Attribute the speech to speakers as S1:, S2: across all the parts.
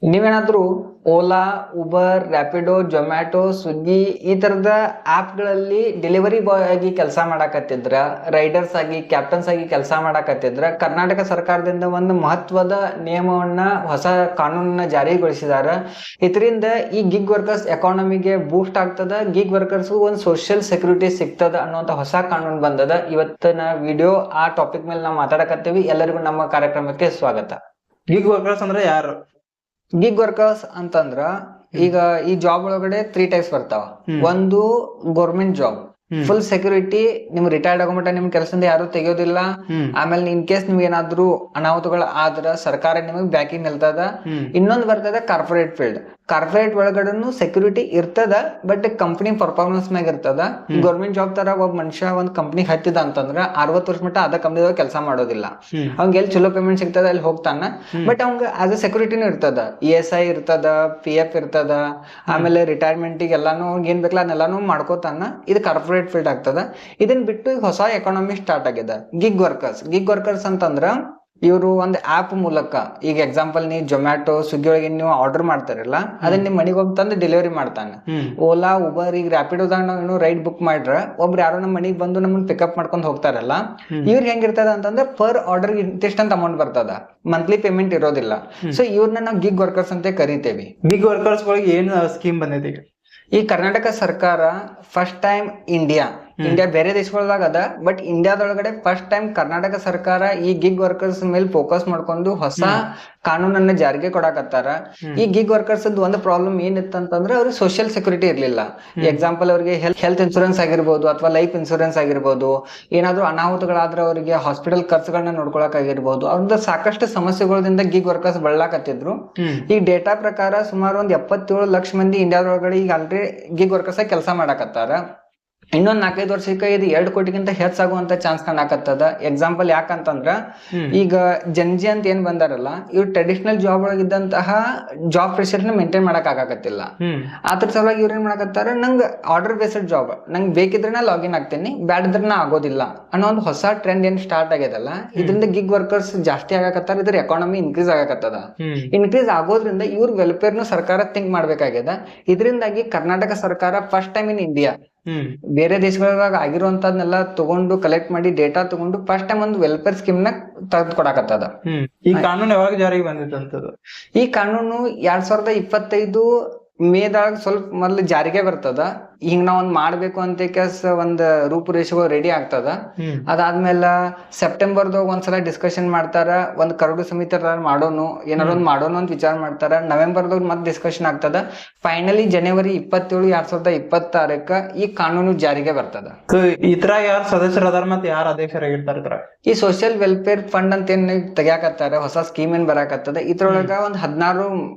S1: ನೀವೇನಾದ್ರೂ ಓಲಾ, ಉಬರ್, ರ್ಯಾಪಿಡೋ, ಜೊಮ್ಯಾಟೊ, ಸ್ವಿಗ್ಗಿ ಈ ತರದ ಗಳಲ್ಲಿ ಡೆಲಿವರಿ ಬಾಯ್ ಆಗಿ ಕೆಲಸ ಮಾಡಾಕತ್ತಿದ್ರ, ರೈಡರ್ಸ್ ಆಗಿ, ಕ್ಯಾಪ್ಟನ್ಸ್ ಆಗಿ ಕೆಲಸ ಮಾಡಾಕತ್ತಿದ್ರ, ಕರ್ನಾಟಕ ಸರ್ಕಾರದಿಂದ ಒಂದು ಮಹತ್ವದ ನಿಯಮವನ್ನ, ಹೊಸ ಕಾನೂನನ್ನ ಜಾರಿಗೊಳಿಸಿದಾರ. ಇದರಿಂದ ಈ ಗಿಗ್ ವರ್ಕರ್ಸ್ ಎಕಾನಮಿಗೆ ಬೂಸ್ಟ್ ಆಗ್ತದ, ಗಿಗ್ ವರ್ಕರ್ಸ್ ಒಂದು ಸೋಷಿಯಲ್ ಸೆಕ್ಯೂರಿಟಿ ಸಿಗ್ತದ ಅನ್ನುವಂತ ಹೊಸ ಕಾನೂನು ಬಂದದ. ಇವತ್ತಿನ ವಿಡಿಯೋ ಆ ಟಾಪಿಕ್ ಮೇಲೆ ನಾವು ಮಾತಾಡಕತ್ತೀವಿ. ಎಲ್ಲರಿಗೂ ನಮ್ಮ ಕಾರ್ಯಕ್ರಮಕ್ಕೆ ಸ್ವಾಗತ.
S2: ಗಿಗ್ ವರ್ಕರ್ಸ್ ಅಂದ್ರೆ ಯಾರು?
S1: ಗಿಗ್ ವರ್ಕರ್ಸ್ ಅಂತಂದ್ರ ಈಗ ಈ ಜಾಬ್ ಒಳಗಡೆ 3 ಟೈಪ್ಸ್ ಬರ್ತಾವ. ಒಂದು ಗೌರ್ಮೆಂಟ್ ಜಾಬ್, ಫುಲ್ ಸೆಕ್ಯೂರಿಟಿ, ನಿಮ್ ರಿಟೈರ್ಡ್ ಆಗೋ ನಿಮ್ ಕೆಲಸದಿಂದ ಯಾರು ತೆಗಿಯೋದಿಲ್ಲ. ಆಮೇಲೆ ಇನ್ ಕೇಸ್ ನಿಮ್ಗೆ ಏನಾದ್ರು ಅನಾಹುತಗಳು ಆದ್ರ ಸರ್ಕಾರ ನಿಮಗ್ ಬ್ಯಾಕಿಂಗ್ ನಿಲ್ತದ. ಇನ್ನೊಂದು ಬರ್ತದ ಕಾರ್ಪೊರೇಟ್ ಫೀಲ್ಡ್. ಕಾರ್ಪೊರೇಟ್ ಒಳಗಡೆನು ಸೆಕ್ಯೂರಿಟಿ ಇರ್ತದ, ಬಟ್ ಕಂಪನಿ ಪರ್ಫಾರ್ಮೆನ್ಸ್ ಮ್ಯಾಗ ಇರ್ತದ. ಗೌರ್ಮೆಂಟ್ ಜಾಬ್ ತರ ಒಬ್ಬ ಮನುಷ್ಯ ಒಂದ್ ಕಂಪನಿ ಹತ್ತಿದ ಅಂತಂದ್ರ 60 ವರ್ಷ ಮಟ್ಟ ಅದ ಕಂಪನಿದಾಗ ಕೆಲಸ ಮಾಡೋದಿಲ್ಲ. ಅವ್ಗೆ ಎಲ್ಲಿ ಚಲೋ ಪೇಮೆಂಟ್ ಸಿಗ್ತದ ಅಲ್ಲಿ ಹೋಗ್ತಾನ. ಬಟ್ ಅವಂಗ ಆಸ್ ಅ ಸೆಕ್ಯೂರಿಟಿನೂ ಇರ್ತದ, ESI ಇರ್ತದ, PF ಇರ್ತದ, ಆಮೇಲೆ ರಿಟೈರ್ಮೆಂಟ್ ಎಲ್ಲಾನು ಏನ್ ಬೇಕಲ್ಲ ಅದನ್ನೆಲ್ಲಾನು ಮಾಡ್ಕೋತಾನ. ಇದು ಕಾರ್ಪೊರೇಟ್ ಫೀಲ್ಡ್ ಆಗ್ತದ. ಇದನ್ ಬಿಟ್ಟು ಈಗ ಹೊಸ ಎಕಾನಮಿ ಸ್ಟಾರ್ಟ್ ಆಗಿದೆ, ಗಿಗ್ ವರ್ಕರ್ಸ್. ಗಿಗ್ ವರ್ಕರ್ಸ್ ಅಂತಂದ್ರ ಇವರು ಒಂದು ಆಪ್ ಮೂಲಕ, ಈಗ ಎಕ್ಸಾಂಪಲ್ ನೀವು ಜೊಮ್ಯಾಟೊ, ಸ್ವಿಗ್ಗಿ ಒಳಗೆ ನೀವು ಆರ್ಡರ್ ಮಾಡ್ತಾರಲ್ಲ, ಅದನ್ನ ನಿಮ್ ಮನೆಗೆ ಹೋಗಿ ತಂದು ಡೆಲಿವರಿ ಮಾಡ್ತಾನೆ. ಓಲಾ, ಉಬರ್, ಈಗ ರ್ಯಾಪಿಡೋದಾಗ ನಾವು ರೈಡ್ ಬುಕ್ ಮಾಡ್ರ ಒಬ್ರು ಯಾರೋ ನಮ್ಮ ಮನೆಗೆ ಬಂದು ನಮ್ಮನ್ನ ಪಿಕಪ್ ಮಾಡ್ಕೊಂಡು ಹೋಗ್ತಾರಲ್ಲ, ಇವ್ರಿಗೆ ಹೆಂಗಿರ್ತದ ಅಂತಂದ್ರೆ ಪರ್ ಆರ್ಡರ್ ಇಂತಿಷ್ಟ ಅಂತ ಅಮೌಂಟ್ ಬರ್ತದ, ಮಂತ್ಲಿ ಪೇಮೆಂಟ್ ಇರೋದಿಲ್ಲ. ಸೊ ಇವ್ರನ್ನ ನಾವು ಗಿಗ್ ವರ್ಕರ್ಸ್ ಅಂತ ಕರಿತೇವಿ.
S2: ಗಿಗ್ ವರ್ಕರ್ಸ್ ಗಳಿಗೆ ಏನು ಸ್ಕೀಮ್ ಬಂದೈತಿ?
S1: ಈ ಕರ್ನಾಟಕ ಸರ್ಕಾರ ಫಸ್ಟ್ ಟೈಮ್ ಇಂಡಿಯಾ ಬೇರೆ ದೇಶಗಳದಾಗ ಅದ, ಬಟ್ ಇಂಡಿಯಾದೊಳಗಡೆ ಫಸ್ಟ್ ಟೈಮ್ ಕರ್ನಾಟಕ ಸರ್ಕಾರ ಈ ಗಿಗ್ ವರ್ಕರ್ಸ್ ಮೇಲೆ ಫೋಕಸ್ ಮಾಡ್ಕೊಂಡು ಹೊಸ ಕಾನೂನನ್ನ ಜಾರಿಗೆ ಕೊಡಾಕತ್ತಾರ. ಈ ಗಿಗ್ ವರ್ಕರ್ಸ್ ಒಂದು ಪ್ರಾಬ್ಲಮ್ ಏನಿತ್ತಂತಂದ್ರೆ ಅವ್ರಿಗೆ ಸೋಷಿಯಲ್ ಸೆಕ್ಯೂರಿಟಿ ಇರ್ಲಿಲ್ಲ. ಎಕ್ಸಾಂಪಲ್ ಅವ್ರಿಗೆ ಹೆಲ್ತ್ ಇನ್ಶೂರೆನ್ಸ್ ಆಗಿರ್ಬೋದು, ಅಥವಾ ಲೈಫ್ ಇನ್ಶೂರೆನ್ಸ್ ಆಗಿರ್ಬೋದು, ಏನಾದ್ರು ಅನಾಹುತಗಳಾದ್ರೆ ಅವರಿಗೆ ಹಾಸ್ಪಿಟಲ್ ಖರ್ಚುಗಳನ್ನ ನೋಡ್ಕೊಳಕ್ ಆಗಿರ್ಬೋದು, ಅವ್ರದ್ದು ಸಾಕಷ್ಟು ಸಮಸ್ಯೆಗಳಿಂದ ಗಿಗ್ ವರ್ಕರ್ಸ್ ಬಳಲಾಕತ್ತಿದ್ರು. ಈ ಡೇಟಾ ಪ್ರಕಾರ ಸುಮಾರು 77 ಲಕ್ಷ ಮಂದಿ ಇಂಡಿಯಾದೊಳಗಡೆ ಈಗ ಆಲ್ರೆಡಿ ಗಿಗ್ ವರ್ಕರ್ಸ್ ಆಗಿ ಕೆಲಸ ಮಾಡಾಕತ್ತಾರ. ಇನ್ನೊಂದ್ 4-5 ವರ್ಷಕ್ಕೆ ಇದು 2 ಕೋಟಿಗಿಂತ ಹೆಚ್ಚಾಗುವಂತ ಚಾನ್ಸ್ ಕಾಣಕತ್ತದ. ಎಕ್ಸಾಂಪಲ್ ಯಾಕಂತಂದ್ರ ಈಗ ಜನ್ಜಿ ಅಂತ ಏನ್ ಬಂದಾರಲ್ಲ, ಇವ್ರು ಟ್ರೆಡಿಷನಲ್ ಜಾಬ್ ಒಳಗಿದ್ದಂತಹ ಜಾಬ್ ಪ್ರೆಷರ್ ನ ಮೇಂಟೈನ್ ಮಾಡಕ್ ಆಗಾಕತ್ತಿಲ್ಲ. ಅದ್ರ ಸಲುವಾಗಿ ಇವ್ರ ಏನ್ ಮಾಡಕತ್ತಾರ, ನಂಗ್ ಆರ್ಡರ್ ಬೇಸ್ಡ್ ಜಾಬ್, ನಂಗೆ ಬೇಕಿದ್ರೆ ನಾ ಲಾಗಿನ್ ಆಗ್ತೇನೆ, ಬ್ಯಾಡಿದ್ರೆ ನಾ ಆಗೋದಿಲ್ಲ ಅನ್ನೋ ಒಂದು ಹೊಸ ಟ್ರೆಂಡ್ ಏನ್ ಸ್ಟಾರ್ಟ್ ಆಗ್ಯದಲ್ಲ, ಇದರಿಂದ ಗಿಗ್ ವರ್ಕರ್ಸ್ ಜಾಸ್ತಿ ಆಗಾಕತ್ತಾರ. ಇದ್ರ ಎಕಾನಮಿ ಇನ್ಕ್ರೀಸ್ ಆಗಾಕತ್ತದ. ಇನ್ಕ್ರೀಸ್ ಆಗೋದ್ರಿಂದ ಇವ್ರ ವೆಲ್ಫೇರ್ ನು ಸರ್ಕಾರ ಥಿಂಕ್ ಮಾಡ್ಬೇಕಾಗ್ಯದ. ಇದರಿಂದಾಗಿ ಕರ್ನಾಟಕ ಸರ್ಕಾರ ಫಸ್ಟ್ ಟೈಮ್ ಇನ್ ಇಂಡಿಯಾ ಬೇರೆ ದೇಶಗಳಾಗ ಆಗಿರುವಂತದ್ನೆಲ್ಲ ತಗೊಂಡು ಕಲೆಕ್ಟ್ ಮಾಡಿ ಡೇಟಾ ತಗೊಂಡು ಫಸ್ಟ್ ಟೈಮ್ ಒಂದು ವೆಲ್ಫೇರ್ ಸ್ಕೀಮ್ ನ ತೆಗೆದು ಕೊಡಾಕತ್ತದ.
S2: ಈ ಕಾನೂನು ಯಾವಾಗ ಜಾರಿಗೆ ಬಂದಿತ್ತು?
S1: ಈ ಕಾನೂನು 2025 ಮೇದಾಗ ಸ್ವಲ್ಪ ಮೊದ್ಲು ಜಾರಿಗೆ ಬರ್ತದ. ಹಿಂಗ್ ನಾವ್ ಒಂದ್ ಮಾಡ್ಬೇಕು ಅಂತ ಒಂದ್ ರೂಪುರೇಷೆಗಳು ರೆಡಿ ಆಗ್ತದ. ಅದಾದ್ಮೇಲೆ ಸೆಪ್ಟೆಂಬರ್ದಾಗ ಒಂದ್ಸಲ ಡಿಸ್ಕಷನ್ ಮಾಡ್ತಾರ, ಒಂದ್ ಕರಡು ಸಮಿತಿ ಮಾಡೋನು, ಏನಾರ ಒಂದ್ ಮಾಡೋನು ಅಂತ ವಿಚಾರ ಮಾಡ್ತಾರ. ನವೆಂಬರ್ದಾಗ ಮತ್ ಡಿಸ್ಕಷನ್ ಆಗ್ತದ. ಫೈನಲಿ ಜನವರಿ 27, 2026 ಈ ಕಾನೂನು ಜಾರಿಗೆ ಬರ್ತದ.
S2: ಇತರ ಯಾರು ಸದಸ್ಯರು ಅದಾರ ಮತ್ತೆ ಯಾರು ಅಧ್ಯಕ್ಷರಾಗಿರ್ತಾರ?
S1: ಈ ಸೋಷಿಯಲ್ ವೆಲ್ಫೇರ್ ಫಂಡ್ ಅಂತ ಏನ್ ತೆಗಿಯಾಕತ್ತಾರ, ಹೊಸ ಸ್ಕೀಮ್ ಏನ್ ಬರಾಕತ್ತದ, ಇದ್ರೊಳಗ ಒಂದ್ 16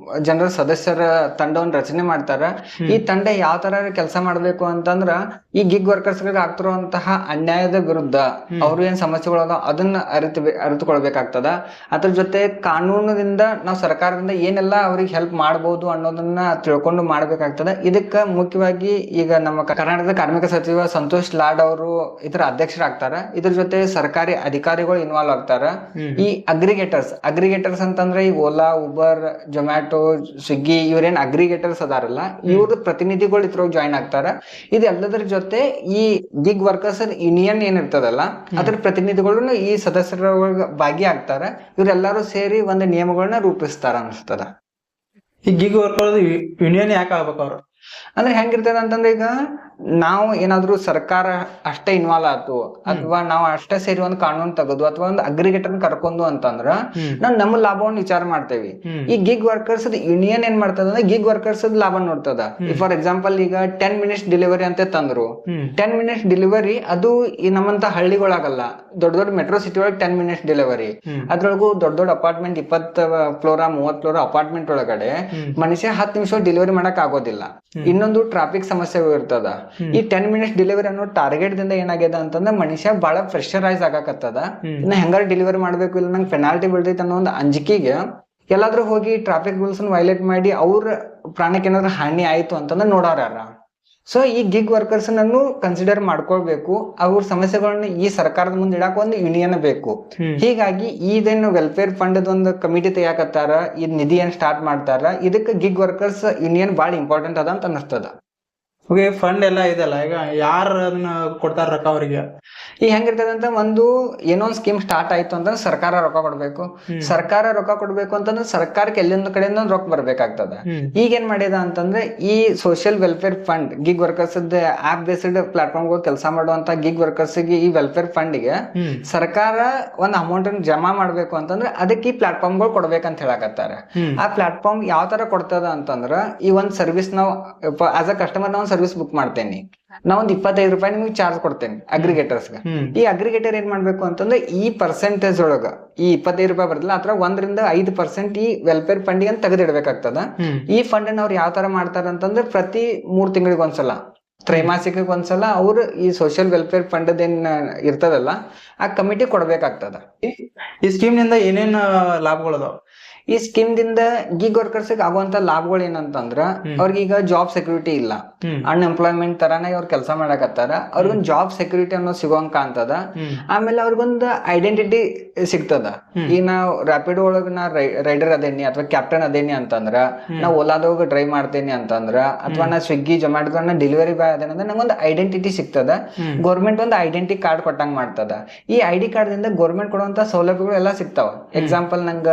S1: ಜನರ ಸದಸ್ಯರ ತಂಡವನ್ನ ರಚನೆ ಮಾಡ್ತಾರ. ಈ ತಂಡ ಯಾವ ತರ ಕೆಲಸ ಮಾಡ್ಬೇಕು ಅಂತಂದ್ರ, ಈ ಗಿಗ್ ವರ್ಕರ್ಸ್ ಗಳಿಗೆ ಆಗ್ತಿರುವಂತಹ ಅನ್ಯಾಯದ ವಿರುದ್ಧ ಅವ್ರು ಏನ್ ಸಮಸ್ಯೆಗಳದ ಅದನ್ನ ಅರಿತುಕೊಳ್ಬೇಕಾಗ್ತದ. ಅದ್ರ ಜೊತೆ ಕಾನೂನದಿಂದ ನಾವು ಸರ್ಕಾರದಿಂದ ಏನೆಲ್ಲ ಅವ್ರಿಗೆ ಹೆಲ್ಪ್ ಮಾಡಬಹುದು ಅನ್ನೋದನ್ನ ತಿಳ್ಕೊಂಡು ಮಾಡ್ಬೇಕಾಗ್ತದ. ಇದಕ್ಕ ಮುಖ್ಯವಾಗಿ ಈಗ ನಮ್ಮ ಕರ್ನಾಟಕದ ಕಾರ್ಮಿಕ ಸಚಿವ ಸಂತೋಷ್ ಲಾಡ್ ಅವರು ಇದರ ಅಧ್ಯಕ್ಷರಾಗ್ತಾರ. ಇದ್ರ ಜೊತೆ ಸರ್ಕಾರಿ ಅಧಿಕಾರಿಗಳು ಇನ್ವಾಲ್ವ್ ಆಗ್ತಾರ. ಈ ಅಗ್ರಿಗೇಟರ್ಸ್ ಅಂತಂದ್ರೆ ಈ ಓಲಾ, ಉಬರ್, ಜೊಮ್ಯಾಟೊ, ಸ್ವಿಗ್ಗಿ ಇವ್ರೇನ್ ಅಗ್ರಿಗೇಟರ್ಸ್ ಅದಾರಲ್ಲ, ಇವ್ರ ಪ್ರತಿನಿಧಿಗಳು ಇದ್ರೊಳಗೆ ಜಾಯಿನ್ ಆಗ್ತಾರ. ಇದೆಲ್ಲದರ ಜೊತೆ ಈ ಗಿಗ್ ವರ್ಕರ್ಸ್ ಯೂನಿಯನ್ ಏನಿರ್ತದಲ್ಲ, ಅದ್ರ ಪ್ರತಿನಿಧಿಗಳು ಈ ಸದಸ್ಯರ ಭಾಗಿಯಾಗ್ತಾರ. ಇವರೆಲ್ಲರೂ ಸೇರಿ ಒಂದು ನಿಯಮಗಳನ್ನ ರೂಪಿಸ್ತಾರ ಅನಿಸ್ತದ.
S2: ಈ ಗಿಗ್ ವರ್ಕರ್ಸ್ ಯೂನಿಯನ್ ಯಾಕೆ ಆಗ್ಬೇಕು ಅವ್ರು?
S1: ಅಂದ್ರೆ ಹೆಂಗಿರ್ತದ ಅಂತಂದ್ರೆ, ಈಗ ನಾವು ಏನಾದ್ರು ಸರ್ಕಾರ ಅಷ್ಟೇ ಇನ್ವಾಲ್ವ್ ಆಯ್ತು, ಅಥವಾ ನಾವು ಅಷ್ಟೇ ಸೇರಿ ಒಂದು ಕಾನೂನು ತೆಗೆದು ಅಥವಾ ಒಂದು ಅಗ್ರಿಗೇಟರ್ ಕರ್ಕೊಂಡು ಅಂತಂದ್ರ ನಾವ್ ನಮ್ಮ ಲಾಭವನ್ನು ವಿಚಾರ ಮಾಡ್ತೇವಿ. ಈ ಗಿಗ್ ವರ್ಕರ್ಸ್ ಯೂನಿಯನ್ ಏನ್ ಮಾಡ್ತದ ಅಂದ್ರೆ, ಗಿಗ್ ವರ್ಕರ್ಸ್ ಲಾಭ ನೋಡ್ತದ. ಫಾರ್ ಎಕ್ಸಾಂಪಲ್ ಈಗ 10 ಮಿನಿಟ್ಸ್ ಡೆಲಿವರಿ ಅಂತ ತಂದ್ರು, 10 ಮಿನಿಟ್ಸ್ ಡೆಲಿವರಿ ಅದು ಈ ನಮ್ಮಂತ ಹಳ್ಳಿಗಳಾಗಲ್ಲ, ದೊಡ್ಡ ದೊಡ್ಡ ಮೆಟ್ರೋ ಸಿಟಿ ಒಳಗೆ 10 ಮಿನಿಟ್ಸ್ ಡೆಲಿವರಿ. ಅದ್ರೊಳಗು ದೊಡ್ಡ ದೊಡ್ಡ ಅಪಾರ್ಟ್ಮೆಂಟ್ 20 ಫ್ಲೋರ 30 ಫ್ಲೋರ ಅಪಾರ್ಟ್ಮೆಂಟ್ ಒಳಗಡೆ ಮನುಷ್ಯ 10 ನಿಮಿಷ ಡೆಲಿವರಿ ಮಾಡಕ್ ಆಗೋದಿಲ್ಲ. ಇನ್ನೊಂದು ಟ್ರಾಫಿಕ್ ಸಮಸ್ಯೆ ಇರ್ತದ. ಈ 10 ಮಿನಿಟ್ಸ್ ಡೆಲಿವರಿ ಅನ್ನೋ ಟಾರ್ಗೆಟ್ ದಿಂದ ಏನಾಗ್ಯದ ಅಂತಂದ್ರೆ ಮನುಷ್ಯ ಬಹಳ ಪ್ರೆಷರೈಸ್ ಆಗಾಕತ್ತದ. ಇನ್ನ ಹೆಂಗಾರ ಡೆಲಿವರಿ ಮಾಡ್ಬೇಕು, ಇಲ್ಲ ನಂಗೆ ಪೆನಾಲ್ಟಿ ಬೀಳ್ತೈತೆ ಅನ್ನೋ ಒಂದು ಅಂಜಿಕೆಗೆ ಎಲ್ಲಾದ್ರೂ ಹೋಗಿ ಟ್ರಾಫಿಕ್ ರೂಲ್ಸ್ ವೈಲೇಟ್ ಮಾಡಿ ಅವ್ರ ಪ್ರಾಣಕ್ಕೆ ಏನಾದ್ರು ಹಾನಿ ಆಯ್ತು ಅಂತಂದ್ರೆ ನೋಡೋರ. ಸೊ ಈ ಗಿಗ್ ವರ್ಕರ್ಸ್ ನನ್ನು ಕನ್ಸಿಡರ್ ಮಾಡ್ಕೊಳ್ಬೇಕು, ಅವ್ರ ಸಮಸ್ಯೆಗಳನ್ನ ಈ ಸರ್ಕಾರದ ಮುಂದೆ ಇಡಾಕ ಒಂದು ಯೂನಿಯನ್ ಬೇಕು. ಹೀಗಾಗಿ ಇದೇನು ವೆಲ್ಫೇರ್ ಫಂಡ್ ಒಂದು ಕಮಿಟಿ ತೆಗಿಯಾಕತ್ತಾರ, ಈ ನಿಧಿ ಏನ್ ಸ್ಟಾರ್ಟ್ ಮಾಡ್ತಾರ, ಇದಕ್ಕೆ ಗಿಗ್ ವರ್ಕರ್ಸ್ ಯೂನಿಯನ್ ಬಾಳ ಇಂಪಾರ್ಟೆಂಟ್ ಅದ ಅಂತ ಅನಿಸ್ತದ.
S2: ಓಕೆ, ಫಂಡ್ ಎಲ್ಲ ಇದೆಲ್ಲ, ಈಗ ಯಾರು ಅದನ್ನ ಕೊಡ್ತಾರ ರೊಕ್ಕ ಅವ್ರಿಗೆ?
S1: ಈಗ ಹೆಂಗಿರ್ತದಂತ, ಒಂದು ಏನೋ ಒಂದು ಸ್ಕೀಮ್ ಸ್ಟಾರ್ಟ್ ಆಯ್ತು ಅಂತಂದ್ರೆ ಸರ್ಕಾರ ರೊಕ್ಕ ಕೊಡ್ಬೇಕು. ಸರ್ಕಾರ ರೊಕ್ಕ ಕೊಡ್ಬೇಕು ಅಂತಂದ್ರೆ ಸರ್ಕಾರಕ್ಕೆ ಎಲ್ಲಿಂದ ಕಡೆಯಿಂದ ರೊಕ್ಕ ಬರ್ಬೇಕಾಗ್ತದ. ಈಗ ಏನ್ ಮಾಡಿದ ಅಂತಂದ್ರೆ, ಈ social welfare fund gig workers app based platform ಕೆಲಸ ಮಾಡುವಂತ ಗಿಗ್ ವರ್ಕರ್ಸ್ ಗೆ ಈ ವೆಲ್ಫೇರ್ ಫಂಡ್ ಗೆ ಸರ್ಕಾರ ಒಂದ್ ಅಮೌಂಟ್ ಅನ್ನು ಜಮಾ ಮಾಡ್ಬೇಕು ಅಂತಂದ್ರೆ ಅದಕ್ಕೆ ಈ ಪ್ಲಾಟ್ಫಾರ್ಮ್ ಗಳು ಕೊಡ್ಬೇಕಂತ ಹೇಳಕತ್ತಾರೆ. ಆ ಪ್ಲಾಟ್ಫಾರ್ಮ್ ಯಾವ ತರ ಕೊಡ್ತದ ಅಂತಂದ್ರ, ಈ ಒಂದ್ ಸರ್ವಿಸ್ ನಾವು ಆಸ್ ಅ ಕಸ್ಟಮರ್ ನಾವು ಸರ್ವಿಸ್ ಬುಕ್ ಮಾಡ್ತೇನೆ, ನಾ ಒಂದ್ 25 ರೂಪಾಯಿ ನಿಮ್ಗೆ ಚಾರ್ಜ್ ಕೊಡ್ತೇನೆ ಅಗ್ರಿಗೇಟರ್ಸ್. ಈ ಅಗ್ರಿಗೇಟರ್ ಏನ್ ಮಾಡ್ಬೇಕು ಅಂತಂದ್ರೆ, ಈ ಪರ್ಸೆಂಟೇಜ್ ಒಳಗ ಈ 25 ರೂಪಾಯಿ ಬರ್ತಲ್ಲ, ಅದ್ರ 1-5% ಈ ವೆಲ್ಫೇರ್ ಫಂಡ್ ಅಂತ ತೆಗೆದಿಡ್ಬೇಕಾಗ್ತದ. ಈ ಫಂಡ್ ಅನ್ನ ಅವ್ರು ಯಾವ ತರ ಮಾಡ್ತಾರ ಅಂತಂದ್ರೆ, ಪ್ರತಿ 3 ತಿಂಗಳಿಗೆ ಒಂದ್ಸಲ, ತ್ರೈಮಾಸಿಕಕ್ಕೆ ಒಂದ್ಸಲ ಅವ್ರು ಈ ಸೋಷಿಯಲ್ ವೆಲ್ಫೇರ್ ಫಂಡ್ ಏನ್ ಇರ್ತದಲ್ಲ ಆ ಕಮಿಟಿ ಕೊಡ್ಬೇಕಾಗ್ತದ.
S2: ಈ ಸ್ಕೀಮ್ ನಿಂದ ಏನೇನ್ ಲಾಭಗಳದಾವ?
S1: ಈ ಸ್ಕೀಮ್ ದಿಂದ ಗಿಗ್ ವರ್ಕರ್ಸ್ ಆಗುವಂತ ಲಾಭಗಳು ಏನಂತಂದ್ರ, ಅವ್ರಿಗೀಗ ಜಾಬ್ ಸೆಕ್ಯೂರಿಟಿ ಇಲ್ಲ, ಅನ್ಎಂಪ್ಲಾಯ್ಮೆಂಟ್ ತರಾನೇ ಅವ್ರ ಕೆಲಸ ಮಾಡಕತ್ತಾರ, ಅವ್ರಿಗೊಂದ್ ಜಾಬ್ ಸೆಕ್ಯೂರಿಟಿ ಅನ್ನೋ ಸಿಗೋಂಗ್ ಕಾಣ್ತದ. ಆಮೇಲೆ ಅವ್ರಿಗೊಂದು ಐಡೆಂಟಿಟಿ ಸಿಗ್ತದ. ಈಗ ನಾವ್ ರ್ಯಾಪಿಡೋ ಒಳಗ ನಾ ರೈಡರ್ ಅದೇನಿ ಅಥವಾ ಕ್ಯಾಪ್ಟನ್ ಅದೇನಿ ಅಂತಂದ್ರ, ನಾ ಓಲಾದೊಳಗ ಡ್ರೈವ್ ಮಾಡ್ತೇನಿ ಅಂತಂದ್ರ, ಅಥವಾ ನಾ ಸ್ವಿಗ್ಗಿ ಜೊಮ್ಯಾಟೊ ಡೆಲಿವರಿ ಬಾಯ್ ಅದೇನಂದ್ರ ನಂಗೊಂದು ಐಡೆಂಟಿಟಿ ಸಿಗ್ತದ. ಗೌರ್ಮೆಂಟ್ ಒಂದು ಐಡೆಂಟಿ ಕಾರ್ಡ್ ಕೊಟ್ಟಂಗ್ ಮಾಡ್ತದ. ಈ ಐಡಿ ಕಾರ್ಡ್ ದಿಂದ ಗೌರ್ಮೆಂಟ್ ಕೊಡುವಂತ ಸೌಲಭ್ಯಗಳು ಎಲ್ಲಾ ಸಿಗ್ತಾವ. ಎಕ್ಸಾಂಪಲ್, ನಂಗ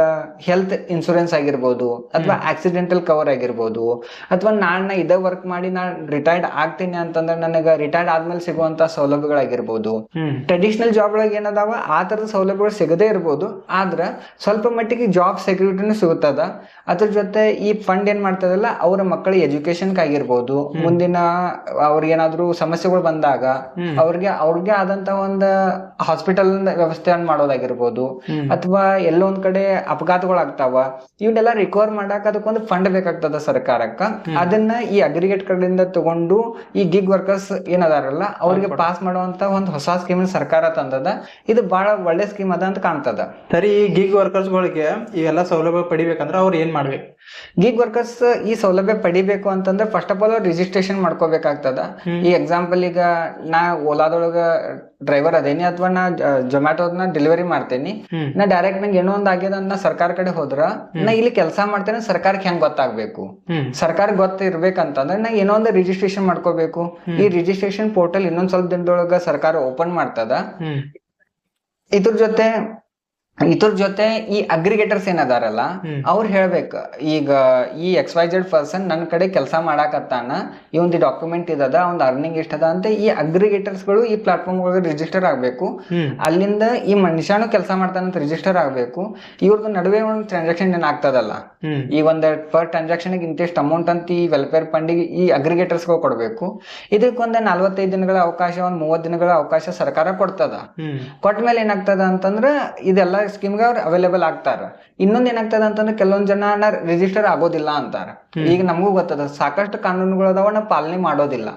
S1: ಹೆಲ್ತ್ ಇನ್ಶೂರೆನ್ಸ್ ಆಗಿರ್ಬೋದು, ಅಥವಾ ಆಕ್ಸಿಡೆಂಟಲ್ ಕವರ್ ಆಗಿರ್ಬೋದು, ಅಥವಾ ನಾ ಇದೇ ವರ್ಕ್ ಮಾಡಿ ನಾ ರಿಟೈರ್ಡ್ ಆಗ್ತೀನಿ ಅಂತಂದ್ರೆ ನನಗ ರಿಟೈರ್ಡ್ ಆದ್ಮೇಲೆ ಸಿಗುವಂತ ಸೌಲಭ್ಯಗಳಾಗಿರ್ಬೋದು. ಟ್ರೆಡಿಷನಲ್ ಜಾಬ್ ಒಳಗೆ ಏನದಾವ ಆ ತರದ ಸೌಲಭ್ಯಗಳು ಸಿಗದೇ ಇರ್ಬೋದು, ಆದ್ರ ಸ್ವಲ್ಪ ಮಟ್ಟಿಗೆ ಜಾಬ್ ಸೆಕ್ಯೂರಿಟಿನೂ ಸಿಗುತ್ತದ. ಅದ್ರ ಜೊತೆ ಈ ಫಂಡ್ ಏನ್ ಮಾಡ್ತದಲ್ಲ, ಅವ್ರ ಮಕ್ಕಳ ಎಜುಕೇಶನ್ ಆಗಿರ್ಬೋದು, ಮುಂದಿನ ಅವ್ರಿಗೇನಾದ್ರು ಸಮಸ್ಯೆಗಳು ಬಂದಾಗ ಅವ್ರಿಗೆ ಆದಂತ ಒಂದು ಹಾಸ್ಪಿಟಲ್ ವ್ಯವಸ್ಥೆಯನ್ನು ಮಾಡೋದಾಗಿರ್ಬೋದು, ಅಥವಾ ಎಲ್ಲೊಂದ್ ಕಡೆ ಅಪಘಾತಗಳಾಗ್ತಾವ, ಇವನ್ನೆಲ್ಲ ರಿಕವರ್ ಮಾಡಕ್ ಅದಕ್ಕೊಂದು ಫಂಡ್ ಬೇಕಾಗ್ತದ ಸರ್ಕಾರಕ್ಕ. ಅದನ್ನ ಈ ಅಗ್ರಿಗೇಟ್ ಕಡೆಯಿಂದ ತಗೊಂಡು ಈ ಗಿಗ್ ವರ್ಕರ್ಸ್ ಏನದಾರಲ್ಲ ಅವ್ರಿಗೆ ಪಾಸ್ ಮಾಡುವಂತ ಒಂದು ಹೊಸ ಸ್ಕೀಮ್ ಸರ್ಕಾರ ತಂದದ. ಇದು ಬಹಳ ಒಳ್ಳೆ ಸ್ಕೀಮ್ ಅದ ಅಂತ ಕಾಣ್ತದ.
S2: ಸರಿ, ಈ ಗಿಗ್ ವರ್ಕರ್ಸ್ ಗಳಿಗೆ ಇವೆಲ್ಲ ಸೌಲಭ್ಯ ಪಡಿಬೇಕಂದ್ರ ಅವ್ರು ಏನ್ ಮಾಡ್ಬೇಕು?
S1: ಗಿಗ್ ವರ್ಕರ್ಸ್ ಈ ಸೌಲಭ್ಯ ಪಡಿಬೇಕು ಅಂತಂದ್ರೆ ಫಸ್ಟ್ ಆಫ್ ಆಲ್ ಅವ್ರು ರಿಜಿಸ್ಟ್ರೇಷನ್ ಮಾಡ್ಕೋಬೇಕಾಗ್ತದ. ಈ ಎಕ್ಸಾಂಪಲ್, ಈಗ ನಾ ಓಲಾದೊಳಗ ಡ್ರೈವರ್ ಅದೇನಿ, ಅಥವಾ ನಾ ಜೊಮ್ಯಾಟೋದ್ನ ಡೆಲಿವರಿ ಮಾಡ್ತೇನಿ, ನಾ ಡೈರೆಕ್ಟ್ ನಂಗೆ ಏನೋ ಒಂದ್ ಆಗ್ಯದ ನಾ ಸರ್ಕಾರ ಕಡೆ ಹೋದ್ರ, ನಾ ಇಲ್ಲಿ ಕೆಲಸ ಮಾಡ್ತೇನೆ, ಸರ್ಕಾರಕ್ಕೆ ಹೆಂಗ್ ಗೊತ್ತಾಗ್ಬೇಕು? ಸರ್ಕಾರ ಗೊತ್ತಿರ್ಬೇಕಂತಂದ್ರೆ ನಾ ಏನೋ ಒಂದು ರಿಜಿಸ್ಟ್ರೇಷನ್ ಮಾಡ್ಕೋಬೇಕು. ಈ ರಿಜಿಸ್ಟ್ರೇಷನ್ ಪೋರ್ಟಲ್ ಇನ್ನೊಂದ್ ಸ್ವಲ್ಪ ದಿನದೊಳಗ ಸರ್ಕಾರ ಓಪನ್ ಮಾಡ್ತದ. ಇದ್ರ ಜೊತೆ ಈ ಅಗ್ರಿಗೇಟರ್ಸ್ ಏನದಾರಲ್ಲ ಅವ್ರು ಹೇಳ್ಬೇಕು, ಈಗ ಈ XYZ ಪರ್ಸನ್ ನನ್ನ ಕಡೆ ಕೆಲಸ ಮಾಡಾಕತ್ತಾನ, ಈ ಒಂದು ಡಾಕ್ಯುಮೆಂಟ್ ಇದದ, ಒಂದು ಅರ್ನಿಂಗ್ ಇಷ್ಟದ ಅಂತ ಈ ಅಗ್ರಿಗೇಟರ್ಸ್ ಗಳು ಈ ಪ್ಲಾಟ್ಫಾರ್ಮ್ ಒಳಗೆ ರಿಜಿಸ್ಟರ್ ಆಗ್ಬೇಕು. ಅಲ್ಲಿಂದ ಈ ಮನುಷ್ಯನು ಕೆಲಸ ಮಾಡ್ತಾನಂತ ರಿಜಿಸ್ಟರ್ ಆಗ್ಬೇಕು. ಇವ್ರದ್ದು ನಡುವೆ ಒಂದು ಟ್ರಾನ್ಸಾಕ್ಷನ್ ಏನ್ ಆಗ್ತದಲ್ಲ, ಈ ಒಂದ್ ಪರ್ ಟ್ರಾನ್ಸಾಕ್ಷನ್ ಇಂತಿಷ್ಟು ಅಮೌಂಟ್ ಅಂತ ಈ ವೆಲ್ಫೇರ್ ಫಂಡಿಗೆ ಈ ಅಗ್ರಿಗೇಟರ್ಸ್ ಗಳು ಕೊಡ್ಬೇಕು. ಇದಕ್ಕೊಂದ್ 45 ದಿನಗಳ ಅವಕಾಶ, ಒಂದ್ 30 ದಿನಗಳ ಅವಕಾಶ ಸರ್ಕಾರ ಕೊಡ್ತದ. ಕೊಟ್ಮೇಲೆ ಏನಾಗ್ತದ ಅಂತಂದ್ರ ಇದೆಲ್ಲ ಸ್ಕೀಮ್ಗೆ ಅವ್ರು ಅವೈಲೇಬಲ್ ಆಗ್ತಾರ. ಇನ್ನೊಂದ್ ಏನಾಗ್ತದ ಅಂತಂದ್ರೆ ಕೆಲವೊಂದ್ ಜನ ರಿಜಿಸ್ಟರ್ ಆಗೋದಿಲ್ಲ ಅಂತಾರ. ಈಗ ನಮಗೂ ಗೊತ್ತದ ಸಾಕಷ್ಟು ಕಾನೂನುಗಳು ಅದಾವ, ನಾವು ಪಾಲನೆ ಮಾಡೋದಿಲ್ಲ.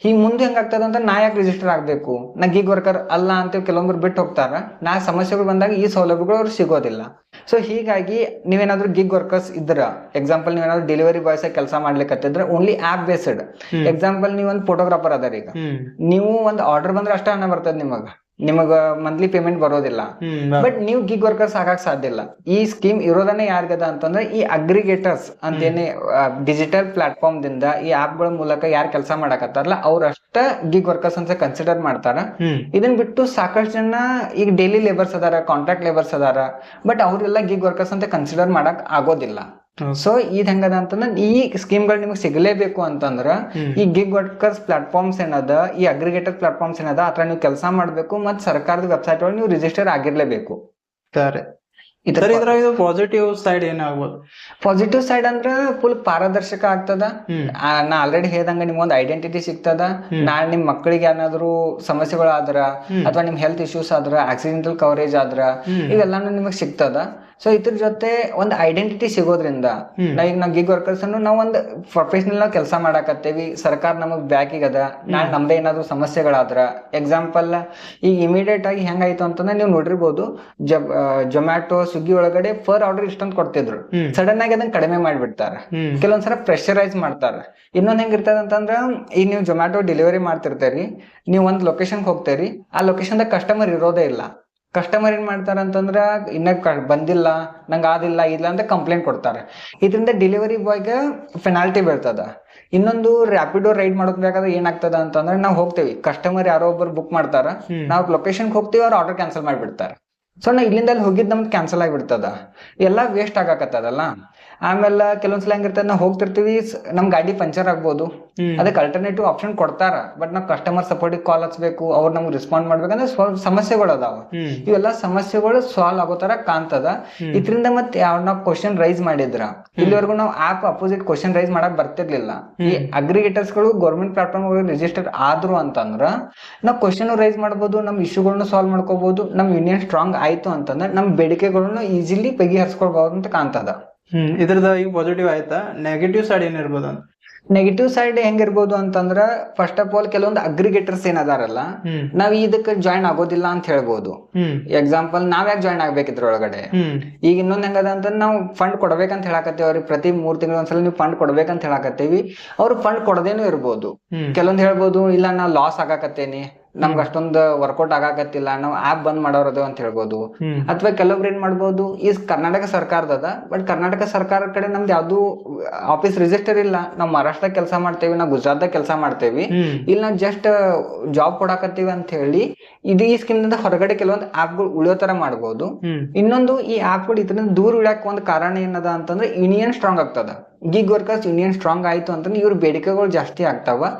S1: ಈಗ ಮುಂದೆ ಹೆಂಗಾಗ್ತದ ಅಂತ, ನಾ ಯಾಕೆ ರಿಜಿಸ್ಟರ್ ಆಗ್ಬೇಕು, ನಾ ಗಿಗ್ ವರ್ಕರ್ ಅಲ್ಲ ಅಂತ ಕೆಲವೊಬ್ರು ಬಿಟ್ಟು ಹೋಗ್ತಾರ. ನಾ ಸಮಸ್ಯೆಗಳು ಬಂದಾಗ ಈ ಸೌಲಭ್ಯಗಳು ಅವ್ರು ಸಿಗೋದಿಲ್ಲ. ಸೊ ಹೀಗಾಗಿ ನೀವೇನಾದ್ರೂ ಗಿಗ್ ವರ್ಕರ್ಸ್ ಇದ್ರ, ಎಕ್ಸಾಂಪಲ್ ನೀವೇನಾದ್ರು ಡೆಲಿವರಿ ಬಾಯ್ಸ್ ಆಗಿ ಕೆಲಸ ಮಾಡ್ಲಿಕ್ಕತ್ತಿದ್ರೆ ಓನ್ಲಿ ಆಪ್ ಬೇಸ್ಡ್, ಎಕ್ಸಾಂಪಲ್ ನೀವ್ ಒಂದ್ ಫೋಟೋಗ್ರಾಫರ್ ಅದಾರ, ಈಗ ನೀವು ಒಂದ್ ಆರ್ಡರ್ ಬಂದ್ರೆ ಅಷ್ಟೇ ಹಣ ಬರ್ತದ ನಿಮಗ ಮಂತ್ಲಿ ಪೇಮೆಂಟ್ ಬರೋದಿಲ್ಲ. ಬಟ್ ನೀವು ಗಿಗ್ ವರ್ಕರ್ಸ್ ಆಗಕ್ ಸಾಧ್ಯ ಇಲ್ಲ. ಈ ಸ್ಕೀಮ್ ಇರೋದನ್ನೇ ಯಾರಿಗದ ಅಂತಂದ್ರೆ ಈ ಅಗ್ರಿಗೇಟರ್ಸ್ ಅಂತೇನೆ ಡಿಜಿಟಲ್ ಪ್ಲಾಟ್ಫಾರ್ಮ್ ದಿಂದ ಈ ಆಪ್ ಗಳ ಮೂಲಕ ಯಾರು ಕೆಲಸ ಮಾಡಕತ್ತಾರಲ್ಲ ಅವ್ರಷ್ಟ ಗಿಗ್ ವರ್ಕರ್ಸ್ ಅಂತ ಕನ್ಸಿಡರ್ ಮಾಡ್ತಾರ. ಇದನ್ ಬಿಟ್ಟು ಸಾಕಷ್ಟು ಜನ ಈಗ ಡೈಲಿ ಲೇಬರ್ಸ್ ಅದಾರ, ಕಾಂಟ್ರಾಕ್ಟ್ ಲೇಬರ್ಸ್ ಅದಾರ, ಬಟ್ ಅವ್ರೆಲ್ಲ ಗಿಗ್ ವರ್ಕರ್ಸ್ ಅಂತ ಕನ್ಸಿಡರ್ ಮಾಡಕ್ ಆಗೋದಿಲ್ಲ. ಸೊ ಇದ್ ಹೆಂಗದ ಅಂತಂದ್ರೆ ಈ ಸ್ಕೀಮ್ಗಳು ನಿಮ್ಗೆ ಸಿಗಲೇಬೇಕು ಅಂತಂದ್ರ ಈ ಗಿಗ್ ವರ್ಕರ್ಸ್ ಪ್ಲಾಟ್ಫಾರ್ಮ್ಸ್ ಏನದ, ಈ ಅಗ್ರಿಗೇಟರ್ ಪ್ಲಾಟ್ಫಾರ್ಮ್ಸ್ ಏನದ, ಅದ್ರ ನೀವು ಕೆಲಸ ಮಾಡ್ಬೇಕು. ಮತ್ ಸರ್ಕಾರದ ವೆಬ್ಸೈಟ್ ಒಳಗೆ ನೀವು ರಿಜಿಸ್ಟರ್ ಆಗಿರ್ಲೇಬೇಕು.
S2: ಪಾಸಿಟಿವ್ ಸೈಡ್ ಏನಾಗ್ಬೋದು?
S1: ಪಾಸಿಟಿವ್ ಸೈಡ್ ಅಂದ್ರ ಫುಲ್ ಪಾರದರ್ಶಕ ಆಗ್ತದ. ನಾ ಆಲ್ರೆಡಿ ಹೇಳ್ದಂಗ ನಿಮ್ಗೊಂದು ಐಡೆಂಟಿಟಿ ಸಿಗ್ತದ. ನಾಳೆ ನಿಮ್ ಮಕ್ಕಳಿಗೆ ಏನಾದ್ರು ಸಮಸ್ಯೆಗಳು ಆದ್ರ, ಅಥವಾ ನಿಮ್ ಹೆಲ್ತ್ ಇಶ್ಯೂಸ್ ಆದ್ರ, ಆಕ್ಸಿಡೆಂಟಲ್ ಕವರೇಜ್ ಆದ್ರ, ಇವೆಲ್ಲಾನು ನಿಮಗ್ ಸಿಗ್ತದ. ಸೊ ಇದ್ರ ಜೊತೆ ಒಂದು ಐಡೆಂಟಿಟಿ ಸಿಗೋದ್ರಿಂದ ಈಗ ನಾವು ಗಿಗ್ ವರ್ಕರ್ಸ್ ಅನ್ನು ನಾವು ಒಂದು ಪ್ರೊಫೆಷನಲ್ ನಾವು ಕೆಲಸ ಮಾಡಾಕತ್ತೇವಿ, ಸರ್ಕಾರ ನಮಗ್ ಬ್ಯಾಕಿಗೆ ಅದ, ನಾಳೆ ನಮ್ದೇ ಏನಾದ್ರು ಸಮಸ್ಯೆಗಳಾದ್ರ ಎಕ್ಸಾಂಪಲ್ ಈಗ ಇಮಿಡಿಯೇಟ್ ಆಗಿ ಹೆಂಗಾಯ್ತು ಅಂತಂದ್ರೆ ನೀವು ನೋಡಿರ್ಬೋದು, ಜೊಮ್ಯಾಟೊ ಸ್ವಿಗ್ಗಿ ಒಳಗಡೆ ಪರ್ ಆರ್ಡರ್ ಇಷ್ಟೊಂದು ಕೊಡ್ತಿದ್ರು, ಸಡನ್ ಆಗಿ ಅದನ್ನ ಕಡಿಮೆ ಮಾಡ್ಬಿಡ್ತಾರ, ಕೆಲವೊಂದ್ಸಲ ಪ್ರೆಷರೈಸ್ ಮಾಡ್ತಾರ. ಇನ್ನೊಂದ್ ಹೆಂಗಿರ್ತದ ಅಂತಂದ್ರ ಈಗ ನೀವು ಜೊಮ್ಯಾಟೊ ಡೆಲಿವರಿ ಮಾಡ್ತಿರ್ತೀರಿ, ನೀವು ಒಂದ್ ಲೊಕೇಶನ್ ಹೋಗ್ತೇರಿ, ಆ ಲೊಕೇಶನ್ ದಾಗ ಕಸ್ಟಮರ್ ಇರೋದೇ ಇಲ್ಲ. ಕಸ್ಟಮರ್ ಏನ್ ಮಾಡ್ತಾರ ಅಂತಂದ್ರ ಇನ್ನ ಬಂದಿಲ್ಲ, ನಂಗೆ ಆದಿಲ್ಲ ಇಲ್ಲ ಅಂತ ಕಂಪ್ಲೇಂಟ್ ಕೊಡ್ತಾರೆ. ಇದರಿಂದ ಡೆಲಿವರಿ ಬಾಯ್ಗೆ ಪೆನಾಲ್ಟಿ ಬೀಳ್ತದ. ಇನ್ನೊಂದು ರ್ಯಾಪಿಡೋ ರೈಡ್ ಮಾಡೋಕ್ ಬೇಕಾದ್ರೆ ಏನಾಗ್ತದ ಅಂತಂದ್ರೆ ನಾವು ಹೋಗ್ತೇವಿ, ಕಸ್ಟಮರ್ ಯಾರೋ ಒಬ್ಬರು ಬುಕ್ ಮಾಡ್ತಾರ, ನಾವು ಲೊಕೇಶನ್ ಹೋಗ್ತೀವಿ, ಅವ್ರು ಆರ್ಡರ್ ಕ್ಯಾನ್ಸಲ್ ಮಾಡ್ಬಿಡ್ತಾರ. ಸೊ ನಾ ಇಲ್ಲಿಂದ ಅಲ್ಲಿ ಹೋಗಿದ್ ನಮ್ದು ಕ್ಯಾನ್ಸಲ್ ಆಗಿಬಿಡ್ತದ, ಎಲ್ಲ ವೇಸ್ಟ್ ಆಗಾಕತ್ತದಲ್ಲ. ಆಮೇಲೆ ಕೆಲವೊಂದ್ಸಲ ಹೆಂಗಿರ್ತದ, ನಾವು ಹೋಗ್ತಿರ್ತೀವಿ, ನಮ್ ಗಾಡಿ ಪಂಚರ್ ಆಗ್ಬೋದು, ಅದಕ್ಕೆ ಅಲ್ಟರ್ನೇಟಿವ್ ಆಪ್ಷನ್ ಕೊಡ್ತಾರ, ಬಟ್ ನಾವು ಕಸ್ಟಮರ್ ಸಪೋರ್ಟಿಗೆ ಕಾಲ್ ಹಚ್ಬೇಕು, ಅವ್ರು ನಮ್ಗೆ ರೆಸ್ಪಾಂಡ್ ಮಾಡ್ಬೇಕಂದ್ರೆ ಸ್ವಲ್ಪ ಸಮಸ್ಯೆಗಳು ಅದಾವ. ಇವೆಲ್ಲ ಸಮಸ್ಯೆಗಳು ಸಾಲ್ವ್ ಆಗೋ ತರ ಕಾಣ್ತದ. ಇದರಿಂದ ಮತ್ತೆ ಯಾವ ನಾವು ಕ್ವಶನ್ ರೈಸ್ ಮಾಡಿದ್ರ, ಇಲ್ಲಿವರೆಗೂ ನಾವು ಆಪ್ ಅಪೋಸಿಟ್ ಕ್ವಶನ್ ರೈಸ್ ಮಾಡಕ್ ಬರ್ತಿರ್ಲಿಲ್ಲ. ಈ ಅಗ್ರಿಗೇಟರ್ಸ್ ಗಳು ಗೌರ್ಮೆಂಟ್ ಪ್ಲಾಟ್ಫಾರ್ಮ್ ರಿಜಿಸ್ಟರ್ ಆದ್ರು ಅಂತಂದ್ರ ನಾವು ಕ್ವಶನ್ ರೈಸ್ ಮಾಡ್ಬೋದು, ನಮ್ ಇಶ್ಯೂಗಳನ್ನ ಸಾಲ್ವ್ ಮಾಡ್ಕೋಬಹುದು. ನಮ್ ಯೂನಿಯನ್ ಸ್ಟ್ರಾಂಗ್ ಆಯ್ತು ಅಂತಂದ್ರೆ ನಮ್ ಬೇಡಿಕೆಗಳನ್ನ ಈಸಿಲಿ ಬಗೆಹರಿಸ್ಕೊಳ್ಬಹುದು ಅಂತ ಕಾಣ್ತದ.
S2: ಇದ್ರದ ಈಗ ಪಾಸಿಟಿವ್ ಆಯ್ತಾ, ನೆಗೆಟಿವ್ ಸೈಡ್ ಏನಿರ್ಬೋದು ಅಂತ?
S1: ನೆಗೆಟಿವ್ ಸೈಡ್ ಹೆಂಗಿರ್ಬೋದು ಅಂತಂದ್ರ ಫಸ್ಟ್ ಆಫ್ ಆಲ್ ಕೆಲವೊಂದು ಅಗ್ರಿಗೇಟರ್ಸ್ ಏನದಾರಲ್ಲ, ನಾವ್ ಇದಕ್ಕೆ ಜಾಯಿನ್ ಆಗೋದಿಲ್ಲ ಅಂತ ಹೇಳ್ಬೋದು. ಎಕ್ಸಾಂಪಲ್ ನಾವ್ ಯಾಕೆ ಜಾಯಿನ್ ಆಗ್ಬೇಕಿದ್ರೊಳಗಡೆ. ಈಗ ಇನ್ನೊಂದ್ ಹೆಂಗದ ಅಂತ ನಾವು ಫಂಡ್ ಕೊಡ್ಬೇಕಂತ ಹೇಳಾಕತ್ತೇವಿ ಅವ್ರಿಗೆ, ಪ್ರತಿ 3 ತಿಂಗಳ ಒಂದ್ಸಲ ನೀವು ಫಂಡ್ ಕೊಡ್ಬೇಕಂತ ಹೇಳಾಕತ್ತೇವಿ. ಅವ್ರು ಫಂಡ್ ಕೊಡದೇನು ಇರ್ಬೋದು. ಕೆಲವೊಂದ್ ಹೇಳ್ಬೋದು, ಇಲ್ಲ ನಾ ಲಾಸ್ ಆಗಾಕತ್ತೇನಿ, ನಮ್ಗೆ ಅಷ್ಟೊಂದು ವರ್ಕೌಟ್ ಆಗಾಕತ್ತಿಲ್ಲ, ನಾವು ಆಪ್ ಬಂದ್ ಮಾಡೋರದು ಅಂತ ಹೇಳ್ಬೋದು. ಅಥವಾ ಕೆಲವೊಬ್ರು ಏನ್ ಮಾಡ್ಬೋದು, ಈ ಕರ್ನಾಟಕ ಸರ್ಕಾರದ ಬಟ್ ಕರ್ನಾಟಕ ಸರ್ಕಾರದ ಕಡೆ ನಮ್ದು ಯಾವ್ದು ಆಫೀಸ್ ರಿಜಿಸ್ಟರ್ ಇಲ್ಲ, ನಾವು ಮಹಾರಾಷ್ಟ್ರ ಕೆಲಸ ಮಾಡ್ತೇವಿ, ನಾವು ಗುಜರಾತ್ ಕೆಲಸ ಮಾಡ್ತೇವಿ, ಇಲ್ಲಿ ನಾವು ಜಸ್ಟ್ ಜಾಬ್ ಕೊಡಾಕತ್ತೀವಿ ಅಂತ ಹೇಳಿ ಇದು ಈ ಸ್ಕೀಮ್ ನಿಂದ ಹೊರಗಡೆ ಕೆಲವೊಂದು ಆಪ್ಗಳು ಉಳಿಯೋ ತರ ಮಾಡ್ಬೋದು. ಇನ್ನೊಂದು ಈ ಆಪ್ಗಳು ಇದರಿಂದ ದೂರ ಇಡಕ್ ಒಂದು ಕಾರಣ ಏನದ ಅಂತಂದ್ರೆ ಯೂನಿಯನ್ ಸ್ಟ್ರಾಂಗ್ ಆಗ್ತದ. ಗಿಗ್ ವರ್ಕರ್ಸ್ ಯೂನಿಯನ್ ಸ್ಟ್ರಾಂಗ್ ಆಯ್ತು ಅಂತಂದ್ರೆ ಇವ್ರ ಬೇಡಿಕೆಗಳು ಜಾಸ್ತಿ ಆಗ್ತಾವ.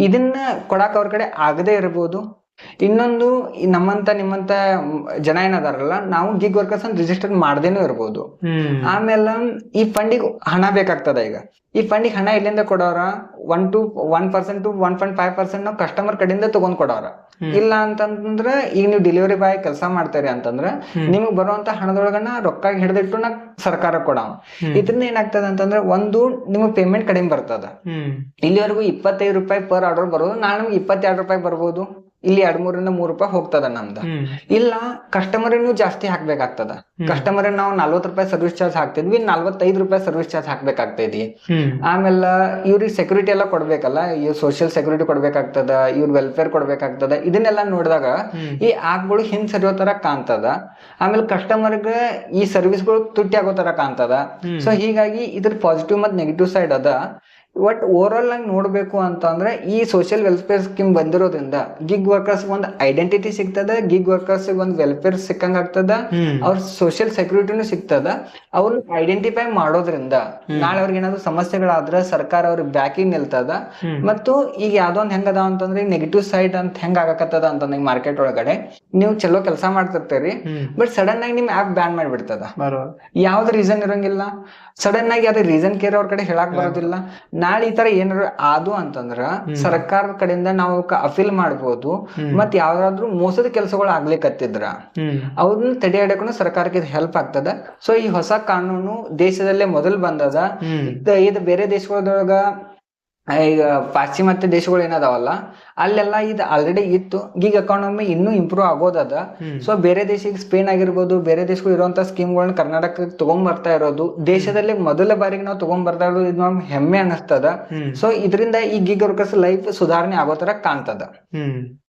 S1: ಇದನ್ನ ಕೊಡಾಕ್ ಅವ್ರ ಕಡೆ ಆಗದೆ ಇರ್ಬೋದು. ಇನ್ನೊಂದು ನಮ್ಮಂತ ನಿಮ್ಮಂತ ಜನ ಏನದಾರಲ್ಲ, ನಾವು ಗಿಗ್ ವರ್ಕರ್ಸ್ ಅಂತ ರಿಜಿಸ್ಟರ್ ಮಾಡ್ದೇನೂ ಇರ್ಬೋದು. ಆಮೇಲೆ ಈ ಫಂಡಿಗೆ ಹಣ ಬೇಕಾಗ್ತದ. ಈಗ ಈ ಫಂಡಿಗೆ ಹಣ ಎಲ್ಲಿಂದ ಕೊಡೋರ, 1% to 1.5% ನಾವು ಕಸ್ಟಮರ್ ಕಡೆಯಿಂದ ತಗೊಂಡ್ ಕೊಡೋರ. ಇಲ್ಲ ಅಂತಂದ್ರ ಈಗ ನೀವು ಡೆಲಿವರಿ ಬಾಯ್ ಕೆಲಸ ಮಾಡ್ತಾರೆ ಅಂತಂದ್ರ ನಿಮಗ್ ಬರುವಂತ ಹಣದೊಳಗನ್ನ ರೊಕ್ಕ ಹಿಡಿದಿಟ್ಟು ನಾ ಸರ್ಕಾರ ಕೊಡವ. ಇದರಿಂದ ಏನಾಗ್ತದ ಅಂತಂದ್ರೆ ಒಂದು ನಿಮಗ್ ಪೇಮೆಂಟ್ ಕಡಿಮೆ ಬರ್ತದ. ಇಲ್ಲಿವರೆಗೂ 25 ರೂಪಾಯಿ ಪರ್ ಆರ್ಡರ್ ಬರೋದು, ನಾಳೆ ನಮ್ಗೆ 22 ರೂಪಾಯಿ ಬರ್ಬೋದು. ಇಲ್ಲಿ 2-3 ರಿಂದ 3 ರೂಪಾಯಿ ಹೋಗ್ತದ ನಮ್ದ. ಇಲ್ಲ ಕಸ್ಟಮರ್ ನೀವು ಜಾಸ್ತಿ ಹಾಕ್ಬೇಕಾಗ್ತದ. ಕಸ್ಟಮರ್ ನಾವು 40 ರೂಪಾಯಿ ಸರ್ವಿಸ್ ಚಾರ್ಜ್ ಹಾಕ್ತಿದ್ವಿ, 45 ರೂಪಾಯಿ ಸರ್ವಿಸ್ ಚಾರ್ಜ್ ಹಾಕ್ಬೇಕಾಗ್ತೈತಿ. ಆಮೇಲೆ ಇವ್ರಿಗೆ ಸೆಕ್ಯೂರಿಟಿ ಎಲ್ಲ ಕೊಡ್ಬೇಕಲ್ಲ, ಇವ್ ಸೋಷಿಯಲ್ ಸೆಕ್ಯೂರಿಟಿ ಕೊಡ್ಬೇಕಾಗ್ತದ, ಇವ್ರ ವೆಲ್ಫೇರ್ ಕೊಡ್ಬೇಕಾಗ್ತದ. ಇದನ್ನೆಲ್ಲ ನೋಡಿದಾಗ ಈ ಆಪ್ಗಳು ಹಿಂದ್ ಸರಿಯೋ ತರ ಕಾಣ್ತದ. ಆಮೇಲೆ ಕಸ್ಟಮರ್ಗೆ ಈ ಸರ್ವಿಸ್ಗಳು ತುಟ್ಟಿ ಆಗೋ ತರ ಕಾಣ್ತದ. ಸೊ ಹೀಗಾಗಿ ಇದ್ರ ಪಾಸಿಟಿವ್ ಮತ್ ನೆಗೆಟಿವ್ ಸೈಡ್ ಅದ. ಬಟ್ ಓವರ್ ಆಲ್ ಆಗಿ ನೋಡ್ಬೇಕು ಅಂತಂದ್ರೆ ಈ ಸೋಷಿಯಲ್ ವೆಲ್ಫೇರ್ ಸ್ಕೀಮ್ ಬಂದಿರೋದ್ರಿಂದ ಗಿಗ್ ವರ್ಕರ್ಸ್ ಒಂದು ಐಡೆಂಟಿಟಿ ಸಿಗ್ತದ, ಗಿಗ್ ವರ್ಕರ್ಸ್ ಒಂದು ವೆಲ್ಫೇರ್ ಸಿಕ್ಕಂಗ ಆಗ್ತದ, ಅವ್ರ ಸೋಷಿಯಲ್ ಸೆಕ್ಯೂರಿಟಿನೂ ಸಿಗ್ತದ. ಅವ್ರನ್ನ ಐಡೆಂಟಿಫೈ ಮಾಡೋದ್ರಿಂದ ನಾಳೆ ಅವ್ರಿಗೆ ಏನಾದ್ರು ಸಮಸ್ಯೆಗಳಾದ್ರೆ ಸರ್ಕಾರ ಅವ್ರಿಗೆ ಬ್ಯಾಕಿಂಗ್ ನಿಲ್ತದ. ಮತ್ತು ಈಗ ಯಾವ್ದೋ ಒಂದ್ ಹೆಂಗದ ಅಂತಂದ್ರೆ ನೆಗೆಟಿವ್ ಸೈಡ್ ಅಂತ ಹೆಂಗ್ ಆಗಕತ್ತದ ಅಂತಂದ್ರೆ ಮಾರ್ಕೆಟ್ ಒಳಗಡೆ ನೀವು ಚಲೋ ಕೆಲಸ ಮಾಡ್ತಿರ್ತೀರಿ, ಬಟ್ ಸಡನ್ ಆಗಿ ನಿಮ್ ಆಪ್ ಬ್ಯಾನ್ ಮಾಡ್ಬಿಡ್ತದ. ಯಾವ್ದು ರೀಸನ್ ಇರಂಗಿಲ್ಲ, ಸಡನ್ ಆಗಿ ಅದೇ ರೀಸನ್ ಕೇರ್ ಅವ್ರ ಕಡೆ ಹೇಳಕ್ ಬರೋದಿಲ್ಲ. ನಾಳೆ ಈ ತರ ಏನಾದ್ರು ಆದು ಅಂತಂದ್ರ ಸರ್ಕಾರದ ಕಡೆಯಿಂದ ನಾವು ಅಪೀಲ್ ಮಾಡ್ಬೋದು. ಮತ್ ಯಾವ್ದಾದ್ರು ಮೋಸದ ಕೆಲಸಗಳು ಆಗ್ಲಿಕ್ಕತ್ತಿದ್ರ ಅವ್ರನ್ನ ತಡೆ ಹಿಡಿಯಕ್ಕೂ ಸರ್ಕಾರಕ್ಕೆ ಹೆಲ್ಪ್ ಆಗ್ತದ. ಸೊ ಈ ಹೊಸ ಕಾನೂನು ದೇಶದಲ್ಲೇ ಮೊದಲು ಬಂದದ. ಇದು ಬೇರೆ ದೇಶಗಳೊಳಗ ಈಗ ಪಾಶ್ಚಿಮಾತ್ಯ ದೇಶಗಳು ಏನದಾವಲ್ಲ ಅಲ್ಲೆಲ್ಲ ಇದು ಆಲ್ರೆಡಿ ಇತ್ತು. ಗಿಗ್ ಎಕಾನಮಿ ಇನ್ನೂ ಇಂಪ್ರೂವ್ ಆಗೋದದ. ಸೊ ಬೇರೆ ದೇಶಕ್ಕೆ ಸ್ಪೇನ್ ಆಗಿರ್ಬೋದು, ಬೇರೆ ದೇಶಗಳು ಇರುವಂತ ಸ್ಕೀಮ್ಗಳನ್ನ ಕರ್ನಾಟಕಕ್ಕೆ ತಗೊಂಡ್ ಬರ್ತಾ ಇರೋದು, ದೇಶದಲ್ಲಿ ಮೊದಲ ಬಾರಿಗೆ ನಾವು ತಗೊಂಡ್ ಬರ್ತಾ ಇರೋದು, ಇದು ನಮ್ಗೆ ಹೆಮ್ಮೆ ಅನಿಸ್ತದ. ಸೊ ಇದರಿಂದ ಈ ಗಿಗ್ ವರ್ಕರ್ಸ್ ಲೈಫ್ ಸುಧಾರಣೆ ಆಗೋ ತರ ಕಾಣ್ತದ.